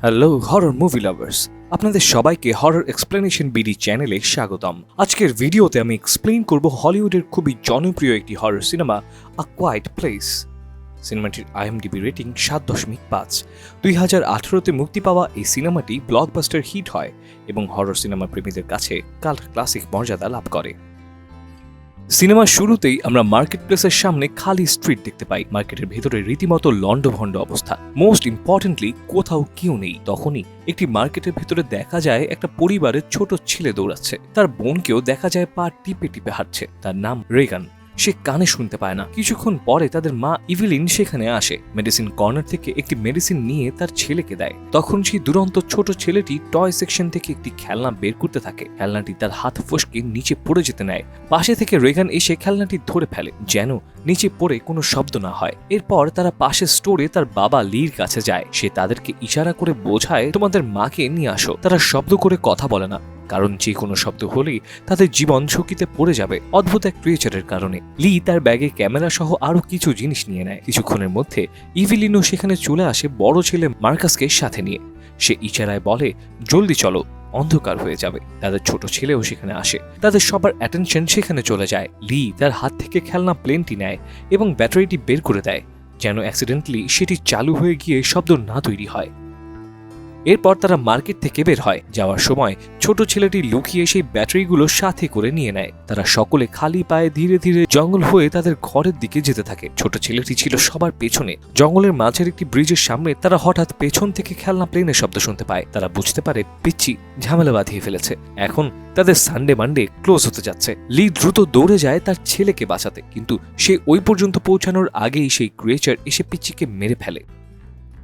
Hello horror movie lovers, আপনাদের সবাইকে horror explanation BD চ্যানেলে স্বাগতম। আজকের ভিডিওতে আমি এক্সপ্লেইন করব হলিউডের খুবই জনপ্রিয় একটি হরর সিনেমা আ কোয়াইট প্লেস। সিনেমাটির আইএমডিবি রেটিং 7.5। 2018-তে মুক্তি পাওয়া এই সিনেমাটি ব্লকবাস্টার হিট হয় এবং হরর সিনেমা প্রেমীদের কাছে কাল্ট ক্লাসিক মর্যাদা লাভ করে। সিনেমার শুরুতেই আমরা মার্কেট প্লেসের সামনে খালি স্ট্রিট দেখতে পাই। মার্কেটের ভেতরে রীতিমতো লন্ডভন্ড অবস্থা। মোস্ট ইম্পর্টেন্টলি কোথাও কেউ নেই। তখনই একটি মার্কেটের ভেতরে দেখা যায় একটা পরিবারের ছোট ছেলে দৌড়াচ্ছে। তার বোনকেও দেখা যায় পা টিপে টিপে হাঁটছে। তার নাম রেগান। সে কানে শুনতে পায় না। কিছুক্ষণ পরে তাদের মা ইভিলিন সেখানে আসে। মেডিসিন কর্নার থেকে একটি মেডিসিন নিয়ে তার ছেলেকে দেয়। তখন সেই দুরন্ত ছোট ছেলেটি টয় সেকশন থেকে একটি খেলনা বের করতে থাকে। খেলনাটি তার হাত ফসকে নিচে পড়ে যেতে নেয়। পাশে থেকে রেগান এসে খেলনাটি ধরে ফেলে যেন নিচে পড়ে কোনো শব্দ না হয়। এরপর তারা পাশের স্টোরে তার বাবা লির কাছে যায়। সে তাদেরকে ইশারা করে বোঝায়, তোমাদের মাকে নিয়ে আসো। তারা শব্দ করে কথা বলে না, কারণ যে কোনো শব্দ হলেই তাদের জীবন ঝুঁকিতে পড়ে যাবে অদ্ভুত এক ক্রিয়েচারের কারণে। লি তার ব্যাগে ক্যামেরা সহ আরো কিছু জিনিস নিয়ে নেয়। কিছুক্ষণের মধ্যে ইভিলিনও সেখানে চলে আসে বড় ছেলে মার্কাসকে সাথে নিয়ে। সে ইশারায় বলে, জলদি চলো, অন্ধকার হয়ে যাবে। তাদের ছোট ছেলেও সেখানে আসে। তাদের সবার অ্যাটেনশন সেখানে চলে যায়। লি তার হাত থেকে খেলনা প্লেনটি নেয় এবং ব্যাটারিটি বের করে দেয় যেন অ্যাক্সিডেন্টলি সেটি চালু হয়ে গিয়ে শব্দ না তৈরি হয়। এরপর তারা মার্কেট থেকে বের হয়। যাওয়ার সময় ছোট ছেলেটি লুকিয়ে সেই ব্যাটারিগুলো সাথে করে নিয়ে নেয়। তারা সকলে খালি পায়ে ধীরে ধীরে জঙ্গল হয়ে তাদের ঘরের দিকে যেতে থাকে। ছোট ছেলেটি ছিল সবার পেছনে। জঙ্গলের মাঝের একটি ব্রিজের সামনে তারা হঠাৎ পেছন থেকে খেলনা প্লেনের শব্দ শুনতে পায়। তারা বুঝতে পারে পিচ্চি ঝামেলা বাঁধিয়ে ফেলেছে। এখন তাদের সানডে মানডে ক্লোজ হতে যাচ্ছে। লি দ্রুত দৌড়ে যায় তার ছেলেকে বাঁচাতে, কিন্তু সে ওই পর্যন্ত পৌঁছানোর আগেই সেই ক্রিয়েচার এসে পিচ্চিকে মেরে ফেলে।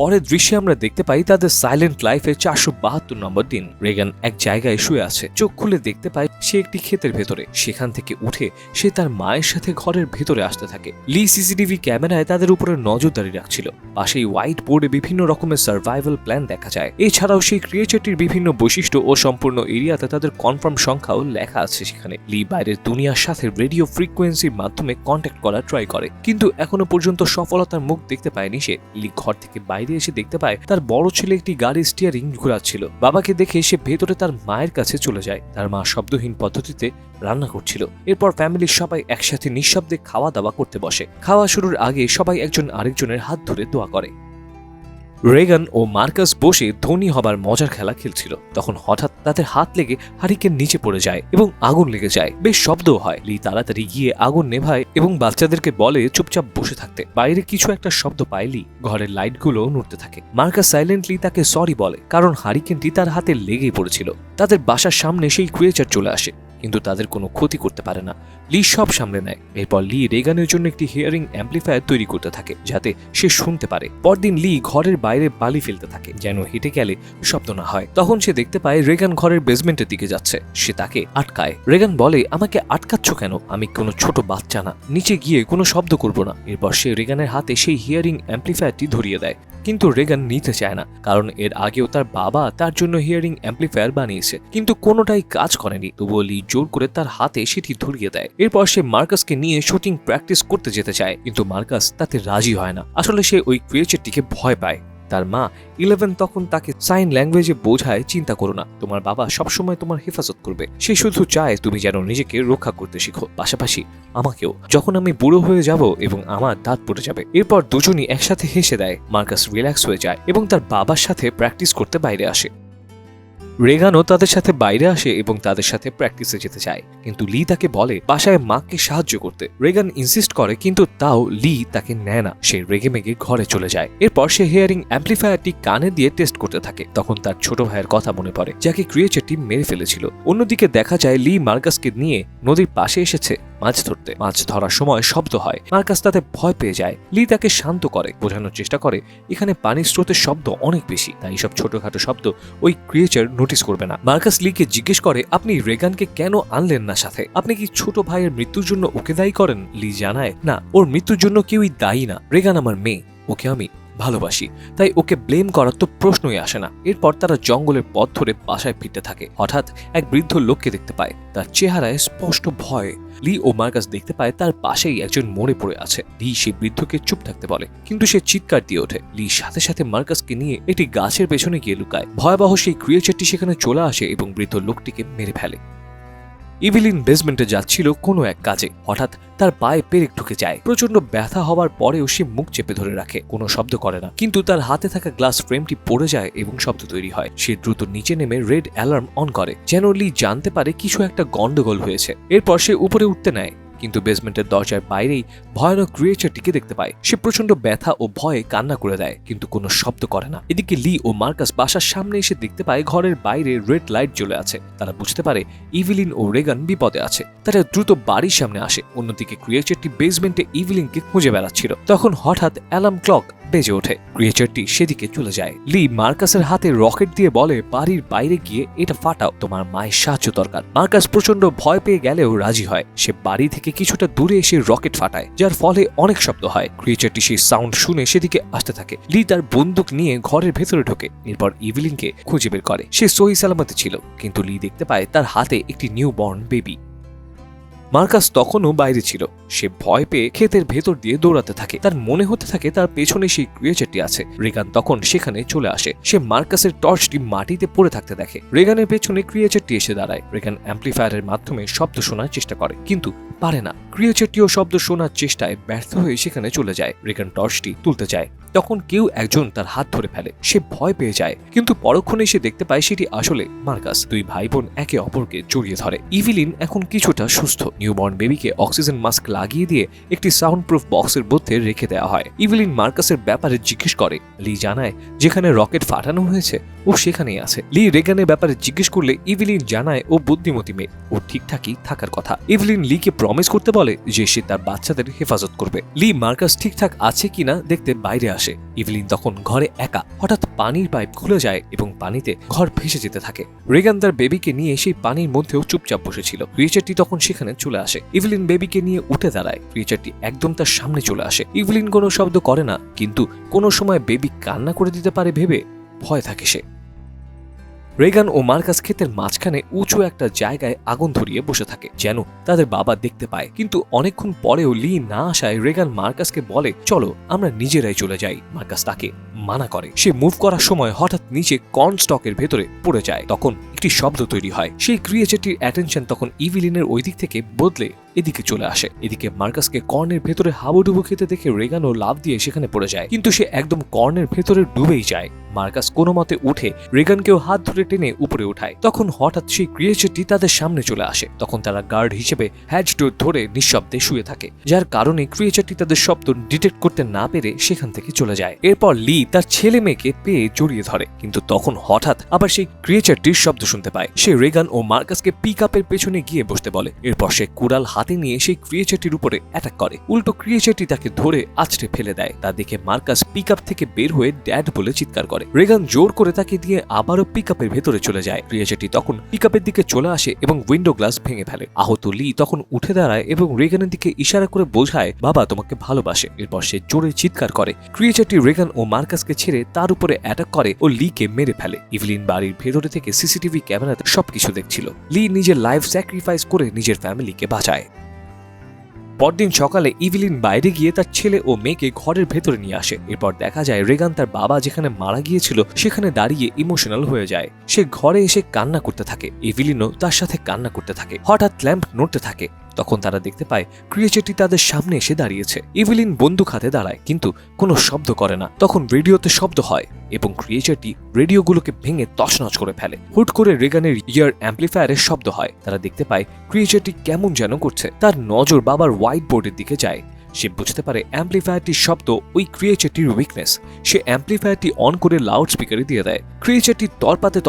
পরের দৃশ্যে আমরা দেখতে পাই তাদের সাইলেন্ট লাইফের 472 নম্বর দিন। রেগান এক জায়গায় শুয়ে আছে। চোখ খুলে দেখতে পায় সে একটি ক্ষেতের ভেতরে। সেখান থেকে উঠে সে তার মায়ের সাথে ঘরের ভেতরে আসতে থাকে। লি সিসিটিভি ক্যামেরায় তাদের উপরে নজরদারি রাখছিল। পাশেই হোয়াইট বোর্ডে বিভিন্ন রকমের সার্ভাইভাল প্ল্যান দেখা যায়। এছাড়াও সেই ক্রিয়েচারটির বিভিন্ন বৈশিষ্ট্য ও সম্পূর্ণ এরিয়াতে তাদের কনফার্ম সংখ্যাও লেখা আছে সেখানে। লি বাইরের দুনিয়ার সাথে রেডিও ফ্রিকোয়েন্সির মাধ্যমে কন্ট্যাক্ট করার ট্রাই করে, কিন্তু এখনো পর্যন্ত সফলতার মুখ দেখতে পায়নি সে। লি ঘর থেকে বাইরে এসে দেখতে পায় তার বড় ছেলে একটি গাড়ির স্টিয়ারিং ঘোরাচ্ছিল। বাবাকে দেখে সে ভেতরে তার মায়ের কাছে চলে যায়। তার মা শব্দহীন পদ্ধতিতে রান্না করছিল। এরপর ফ্যামিলির সবাই একসাথে নিঃশব্দে খাওয়া দাওয়া করতে বসে। খাওয়া শুরুর আগে সবাই একজন আরেকজনের হাত ধরে দোয়া করে। রেগান ও মার্কাস বসে ধনী হবার মজার খেলা খেলছিল। তখন হঠাৎ তাদের হাত লেগে হারিকেন নিচে পড়ে যায় এবং আগুন লেগে যায়। বেশ শব্দও হয়। লি তাড়াতাড়ি গিয়ে আগুন নেভায় এবং বাচ্চাদেরকে বলে চুপচাপ বসে থাকতে। বাইরে কিছু একটা শব্দ পায় লি। ঘরের লাইটগুলো নড়তে থাকে। মার্কাস সাইলেন্টলি তাকে সরি বলে, কারণ হারিকেনটি তার হাতে লেগেই পড়েছিল। তাদের বাসার সামনে সেই ক্রিয়েচার চলে আসে, কিন্তু তাদের কোনো ক্ষতি করতে পারে না। লি সব সামলে নেয়। এরপর লি রেগানের জন্য একটি হিয়ারিং অ্যাম্পলিফায়ার তৈরি করতে থাকে যাতে সে শুনতে পারে। পরদিন লি ঘরের বাইরে বালি ফেলতে থাকে যেন হেঁটে গেলে শব্দ না হয়। তখন সে দেখতে পায় রেগান ঘরের বেসমেন্টের দিকে যাচ্ছে। সে তাকে আটকায়। রেগান বলে, আমাকে আটকাচ্ছ কেন? আমি কোনো ছোট বাচ্চা না, নিচে গিয়ে কোনো শব্দ করব না। এরপর সে রেগানের হাতে সেই হিয়ারিং অ্যাম্পলিফায়ারটি ধরিয়ে দেয়, কিন্তু রেগান নিতে চায় না, কারণ এর আগেও তার বাবা তার জন্য হিয়ারিং অ্যাম্পলিফায়ার বানিয়েছে, কিন্তু কোনোটাই কাজ করেনি। তবুও লি জোর করে তার হাতে সেটি ধরিয়ে দেয়। এরপর সে মার্কাসকে নিয়ে শুটিং প্র্যাকটিস করতে যেতে চায়, কিন্তু মার্কাস তাতে রাজি হয় না। আসলে সে ওই ক্রিয়েচারটিকে ভয় পায়। তার মা 11 তখন তাকে সাইন ল্যাঙ্গুয়েজে বোঝায়, চিন্তা করো না, তোমার বাবা সবসময় তোমার হেফাজত করবে। সে শুধু চায় তুমি যেন নিজেকে রক্ষা করতে শিখো, পাশাপাশি আমাকেও, যখন আমি বুড়ো হয়ে যাব এবং আমার দাঁত পড়ে যাবে। এরপর দুজনই একসাথে হেসে দেয়। মার্কাস রিল্যাক্স হয়ে যায় এবং তার বাবার সাথে প্র্যাকটিস করতে বাইরে আসে। রেগানও তাদের সাথে বাইরে আসে এবং তাদের সাথে প্র্যাকটিসে যেতে চায়, কিন্তু লি তাকে বলে বাসায় মাকে সাহায্য করতে। রেগান ইনসিস্ট করে, কিন্তু তাও লি তাকে নেয় না। সে রেগে মেগে ঘরে চলে যায়। এরপর সে হিয়ারিং অ্যাম্পলিফায়ারটি কানে দিয়ে টেস্ট করতে থাকে। তখন তার ছোট ভাইয়ের কথা মনে পড়ে, যাকে ক্রিয়েচারটি মেরে ফেলেছিল। অন্যদিকে দেখা যায় লি মার্কাসকে নিয়ে নদীর পাশে এসেছে মাছ ধরতে। মাছ ধরার সময় শব্দ হয়। মার্কাস তাতে ভয় পেয়ে যায়। লি তাকে শান্ত করে, বোঝানোর চেষ্টা করে এখানে পানির স্রোতের শব্দ অনেক বেশি, তাই সব ছোটখাটো শব্দ ওই ক্রিয়েচার নোটিস করবে না। মার্কাস লিকে জিজ্ঞেস করে, আপনি রেগানকে কেন আনলেন না সাথে? আপনি কি ছোট ভাইয়ের মৃত্যুর জন্য ওকে দায়ী করেন? লি জানায়, না, ওর মৃত্যুর জন্য কেউই দায়ী না। রেগান আমার মেয়ে, ওকে আমি ভালোবাসি, তাই ওকে ব্লেম করার তো প্রশ্নই আসে না। এরপর তারা জঙ্গলের পথ ধরে বাসায় ফিরতে থাকে। হঠাৎ এক বৃদ্ধ লোককে দেখতে পায়, তার চেহারায় স্পষ্ট ভয়। লি ও মার্কাস দেখতে পায় তার পাশেই একজন মরে পড়ে আছে। লি সেই বৃদ্ধকে চুপ থাকতে বলে, কিন্তু সে চিৎকার দিয়ে ওঠে। লি সাথে সাথে মার্কাসকে নিয়ে একটি গাছের পেছনে গিয়ে লুকায়। ভয়াবহ সেই ক্রিয়েচারটি সেখানে চলে আসে এবং বৃদ্ধ লোকটিকে মেরে ফেলে। ইভিলিন বেসমেন্টে যাচ্ছিল কোনো এক কাজে। হঠাৎ তার পায়ে পেরেক ঢুকে যায়। প্রচন্ড ব্যথা হওয়ার পরেও সে মুখ চেপে ধরে রাখে, কোনো শব্দ করে না। কিন্তু তার হাতে থাকা গ্লাস ফ্রেমটি পড়ে যায় এবং শব্দ তৈরি হয়। সে দ্রুত নিচে নেমে রেড অ্যালার্ম অন করে, যেন লি জানতে পারে কিছু একটা গন্ডগোল হয়েছে। এরপর সে উপরে উঠতে নেয়, কিন্তু বেসমেন্টের দরজার বাইরেই ভয়ানক ক্রিয়েচারটিকে দেখতে পায়। সে প্রচন্ড ব্যথা ও ভয়ে কান্না করে দেয়, কিন্তু কোনো শব্দ করে না। এদিকে লি ও মার্কাস বাসার সামনে এসে দেখতে পায় ঘরের বাইরে রেড লাইট জ্বলে আছে। তারা বুঝতে পারে ইভিলিন ও রেগান বিপদে আছে। তারা দ্রুত বাড়ির সামনে আসে। অন্যদিকে ক্রিয়েচারটি বেসমেন্টে ইভিলিনকে খুঁজে বেড়াচ্ছিল। তখন হঠাৎ অ্যালার্ম ক্লক বেজে ওঠে। ক্রিয়েচারটি সেদিকে চলে যায়। লি মার্কাসের হাতে রকেট দিয়ে বলে, বাড়ির বাইরে গিয়ে এটা ফাটাও, তোমার মায়ের সাহায্য দরকার। মার্কাস প্রচন্ড ভয় পেয়ে গেলেও রাজি হয়। সে বাড়ি থেকে কিছুটা দূরে এসে রকেট ফাটায়, যার ফলে অনেক শব্দ হয়। ক্রিয়েচারটি সেই সাউন্ড শুনে সেদিকে আসতে থাকে। লি তার বন্দুক নিয়ে ঘরের ভেতরে ঢোকে। এরপর ইভিলিনকে খুঁজে বের করে। সে সহি সালামতে ছিল, কিন্তু লি দেখতে পায় তার হাতে একটি নিউ বর্ন বেবি। মার্কাস তখনও বাইরে ছিল। সে ভয় পেয়ে ক্ষেতের ভেতর দিয়ে দৌড়াতে থাকে। তার মনে হতে থাকে তার পেছনে সেই ক্রিয়েচারটি আছে। রেগান তখন সেখানে চলে আসে। সে মার্কাসের টর্চটি মাটিতে পড়ে থাকতে দেখে। রেগানের পেছনে ক্রিয়েচারটি এসে দাঁড়ায়। রেগান অ্যাম্প্লিফায়ারের মাধ্যমে শব্দ শোনার চেষ্টা করে, কিন্তু পারে না। ক্রিয়েচারটিও শব্দ শোনার চেষ্টায় ব্যর্থ হয়ে সেখানে চলে যায়। রেগান টর্চটি তুলতে যায়, তখন কেউ একজন তার হাত ধরে ফেলে। সে ভয় পেয়ে যায়, কিন্তু পরক্ষণে সে দেখতে পায় সেটি আসলে মার্কাস। দুই ভাই বোন একে অপরকে জড়িয়ে ধরে। ইভিলিন এখন কিছুটা সুস্থ। নিউবর্ন বেবিকে অক্সিজেন মাস্ক লাগিয়ে দিয়ে একটি সাউন্ড প্রুফ বক্সের মধ্যে রেখে দেওয়া হয়। ইভিলিন মার্কাসের ব্যাপারে জিজ্ঞেস করে। লি জানায় যেখানে রকেট ফাটানো হয়েছে ও সেখানেই আছে। লি রেগানের ব্যাপারে জিজ্ঞেস করলে ইভিলিন জানায় ও বুদ্ধিমতী মেয়ে, ও ঠিকঠাকই থাকার কথা। ইভিলিন লিকে প্রমিস করতে বলে যে সে তার বাচ্চাদের হেফাজত করবে। লি মার্কাস ঠিকঠাক আছে কিনা দেখতে বাইরে আসে। ইভিলিন তখন ঘরে একা। হঠাৎ পানির পাইপ খুলে যায় এবং পানিতে ঘর ভেসে যেতে থাকে। রেগান তার বেবিকে নিয়ে সেই পানির মধ্যেও চুপচাপ বসেছিল। ক্রিয়েচারটি তখন সেখানে চলে আসে। ইভিলিন বেবিকে নিয়ে উঠে দাঁড়ায়। ক্রিয়েচারটি একদম তার সামনে চলে আসে। ইভিলিন কোনো শব্দ করে না, কিন্তু কোনো সময় বেবি কান্না করে দিতে পারে ভেবে ভয় থাকে সে। রেগান ও মার্কাস ক্ষেতের মাঝখানে উঁচু একটা জায়গায় আগুন ধরিয়ে বসে থাকে, যেন তাদের বাবা দেখতে পায়। কিন্তু অনেকক্ষণ পরেও লি না আসায় রেগান মার্কাসকে বলে, চলো আমরা নিজেরাই চলে যাই। মার্কাস তাকে মানা করে। সে মুভ করার সময় হঠাৎ নিচে কর্ন স্টকের ভেতরে পড়ে যায়। তখন একটি শব্দ তৈরি হয়। সেই ক্রিয়েচারটির অ্যাটেনশন তখন ইভিলিনের ওই দিক থেকে বদলে এদিকে চলে আসে। এদিকে মার্কাসকে কর্নের ভেতরে হাবুডুবু খেতে দেখে রেগানও লাফ দিয়ে সেখানে পড়ে যায়, কিন্তু সে একদম কর্নের ভেতরে ডুবেই যায়। মার্কাস কোনো মতে উঠে রেগানকেও হাত ধরে টেনে উপরে উঠায়। তখন হঠাৎ সেই ক্রিয়েচারটি তাদের সামনে চলে আসে। তখন তারা গার্ড হিসেবে হ্যাজ ডোর ধরে নিঃশব্দে শুয়ে থাকে, যার কারণে ক্রিয়েচারটি তাদের শব্দ ডিটেক্ট করতে না পেরে সেখান থেকে চলে যায়। এরপর লি তার ছেলে মেয়েকে পেয়ে জড়িয়ে ধরে, কিন্তু তখন হঠাৎ আবার সেই ক্রিয়েচারটির শব্দ শুনতে পায়। সে রেগান ও মার্কাসকে পিক আপের পেছনে গিয়ে বসতে বলে। এরপর সে কুড়াল হাতে নিয়ে সেই ক্রিয়েচারটির উপরে অ্যাটাক করে। উল্টো ক্রিয়েচারটি তাকে ধরে আছড়ে ফেলে দেয়। তা দেখে মার্কাস পিক আপ থেকে বের হয়ে ড্যাড বলে চিৎকার করে। রেগান জোর করে তাকে দিয়ে আবারও পিক আপের ভেতরে চলে যায়। ক্রিয়েচারটি তখন পিক আপের দিকে চলে আসে এবং উইন্ডো গ্লাস ভেঙে ফেলে। আহত লি তখন উঠে দাঁড়ায় এবং রেগানের দিকে ইশারা করে বোঝায় বাবা তোমাকে ভালোবাসে। এরপর সে জোরে চিৎকার করে। ক্রিয়েচারটি রেগান ও মার্কাসকে ছেড়ে তার উপরে অ্যাটাক করে ও লিকে মেরে ফেলে। ইভলিন বাড়ির ভেতরে থেকে সিসিটিভি ক্যামেরাতে সবকিছু দেখছিল। লি নিজের লাইফ স্যাক্রিফাইস করে নিজের ফ্যামিলিকে বাঁচায়। পরদিন সকালে ইভিলিন বাইরে গিয়ে তার ছেলে ও মেয়েকে ঘরের ভেতরে নিয়ে আসে। এরপর দেখা যায় রেগান তার বাবা যেখানে মারা গিয়েছিল সেখানে দাঁড়িয়ে ইমোশনাল হয়ে যায়। সে ঘরে এসে কান্না করতে থাকে। ইভিলিনও তার সাথে কান্না করতে থাকে। হঠাৎ ল্যাম্প নড়তে থাকে। তখন তারা দেখতে পায় ক্রিয়েচারটি তাদের সামনে এসে দাঁড়িয়েছে। ইভিলিন বন্দুক হাতে দাঁড়ায়, কিন্তু কোনো শব্দ করে না। তখন রেডিওতে শব্দ হয় এবং ক্রিয়েচারটি রেডিওগুলোকে ভেঙে তছনছ করে ফেলে। হুট করে রেগানের ইয়ার অ্যাম্প্লিফায়ারের শব্দ হয়। তারা দেখতে পায় ক্রিয়েচারটি কেমন যেন করছে। তার নজর বাবার হোয়াইট বোর্ডের দিকে যায়। সে বুঝতে পারে অ্যাম্প্লিফায়ারটির শব্দ ওই ক্রিয়েচারটির উইকনেস। সে অ্যাম্প্লিফায়ারটি অন করে লাউড স্পিকারে দিয়ে দেয়। ক্রিয়েচারটি তরপাতে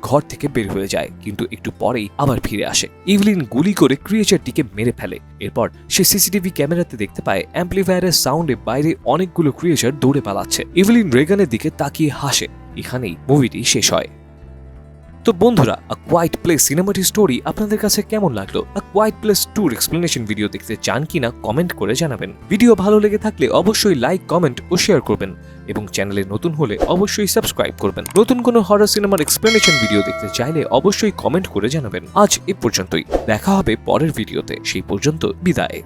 ঘর থেকে বের হয়ে যায়, কিন্তু একটু পরেই আবার ফিরে আসে। ইভলিন গুলি করে ক্রিয়েচারটিকে মেরে ফেলে। এরপর সে সিসিটিভি ক্যামেরাতে দেখতে পায় অ্যাম্প্লিফায়ারের সাউন্ডে বাইরে অনেকগুলো ক্রিয়েচার দৌড়ে পালাচ্ছে। ইভলিন রেগানের দিকে তাকিয়ে হাসে। এখানেই মুভিটি শেষ হয়। তো বন্ধুরা, আ কোয়াইট প্লেস সিনেমাটিক স্টোরি আপনাদের কাছে কেমন লাগলো? আ কোয়াইট প্লেস 2 এক্সপ্লেনেশন ভিডিও দেখতে চান কিনা কমেন্ট করে জানাবেন। ভিডিও ভালো লেগে থাকলে অবশ্যই লাইক, কমেন্ট ও শেয়ার করবেন এবং চ্যানেলে নতুন হলে অবশ্যই সাবস্ক্রাইব করবেন। নতুন কোনো হরর সিনেমার এক্সপ্লেনেশন ভিডিও দেখতে চাইলে অবশ্যই কমেন্ট করে জানাবেন। আজ এ পর্যন্তই, দেখা হবে পরের ভিডিওতে। সেই পর্যন্ত বিদায়।